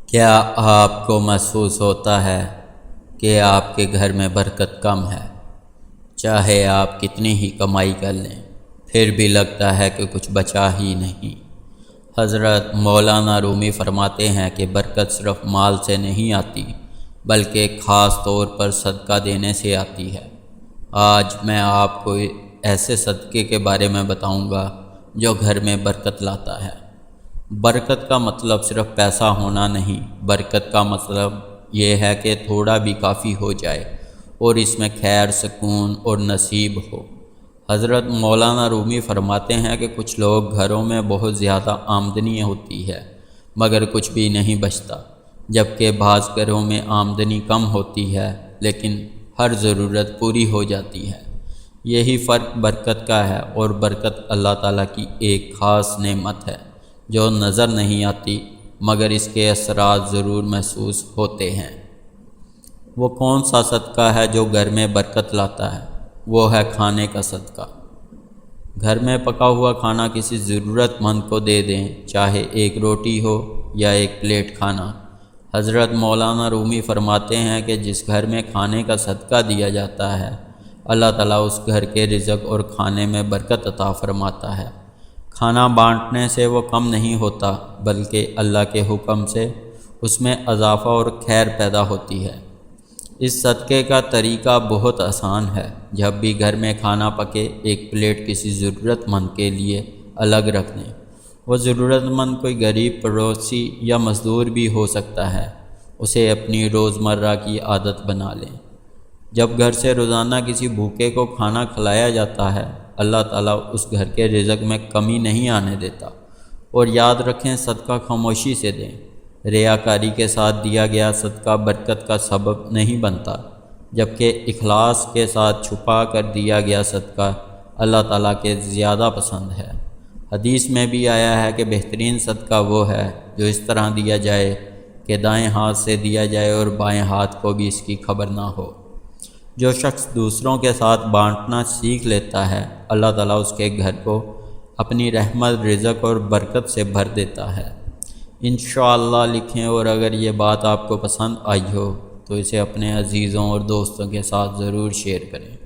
کیا آپ کو محسوس ہوتا ہے کہ آپ کے گھر میں برکت کم ہے؟ چاہے آپ کتنی ہی کمائی کر لیں پھر بھی لگتا ہے کہ کچھ بچا ہی نہیں۔ حضرت مولانا رومی فرماتے ہیں کہ برکت صرف مال سے نہیں آتی بلکہ خاص طور پر صدقہ دینے سے آتی ہے۔ آج میں آپ کو ایسے صدقے کے بارے میں بتاؤں گا جو گھر میں برکت لاتا ہے۔ برکت کا مطلب صرف پیسہ ہونا نہیں، برکت کا مطلب یہ ہے کہ تھوڑا بھی کافی ہو جائے اور اس میں خیر، سکون اور نصیب ہو۔ حضرت مولانا رومی فرماتے ہیں کہ کچھ لوگ گھروں میں بہت زیادہ آمدنی ہوتی ہے مگر کچھ بھی نہیں بچتا، جبکہ بعض گھروں میں آمدنی کم ہوتی ہے لیکن ہر ضرورت پوری ہو جاتی ہے۔ یہی فرق برکت کا ہے، اور برکت اللہ تعالیٰ کی ایک خاص نعمت ہے جو نظر نہیں آتی مگر اس کے اثرات ضرور محسوس ہوتے ہیں۔ وہ کون سا صدقہ ہے جو گھر میں برکت لاتا ہے؟ وہ ہے کھانے کا صدقہ۔ گھر میں پکا ہوا کھانا کسی ضرورت مند کو دے دیں، چاہے ایک روٹی ہو یا ایک پلیٹ کھانا۔ حضرت مولانا رومی فرماتے ہیں کہ جس گھر میں کھانے کا صدقہ دیا جاتا ہے، اللہ تعالیٰ اس گھر کے رزق اور کھانے میں برکت عطا فرماتا ہے۔ کھانا بانٹنے سے وہ کم نہیں ہوتا بلکہ اللہ کے حکم سے اس میں اضافہ اور خیر پیدا ہوتی ہے۔ اس صدقے کا طریقہ بہت آسان ہے۔ جب بھی گھر میں کھانا پکے، ایک پلیٹ کسی ضرورت مند کے لیے الگ رکھ دیں۔ وہ ضرورت مند کوئی غریب، پڑوسی یا مزدور بھی ہو سکتا ہے۔ اسے اپنی روزمرہ کی عادت بنا لیں۔ جب گھر سے روزانہ کسی بھوکے کو کھانا کھلایا جاتا ہے، اللہ تعالیٰ اس گھر کے رزق میں کمی نہیں آنے دیتا۔ اور یاد رکھیں، صدقہ خاموشی سے دیں۔ ریاکاری کے ساتھ دیا گیا صدقہ برکت کا سبب نہیں بنتا، جبکہ اخلاص کے ساتھ چھپا کر دیا گیا صدقہ اللہ تعالیٰ کے زیادہ پسند ہے۔ حدیث میں بھی آیا ہے کہ بہترین صدقہ وہ ہے جو اس طرح دیا جائے کہ دائیں ہاتھ سے دیا جائے اور بائیں ہاتھ کو بھی اس کی خبر نہ ہو۔ جو شخص دوسروں کے ساتھ بانٹنا سیکھ لیتا ہے، اللہ تعالیٰ اس کے گھر کو اپنی رحمت، رزق اور برکت سے بھر دیتا ہے۔ انشاءاللہ لکھیں، اور اگر یہ بات آپ کو پسند آئی ہو تو اسے اپنے عزیزوں اور دوستوں کے ساتھ ضرور شیئر کریں۔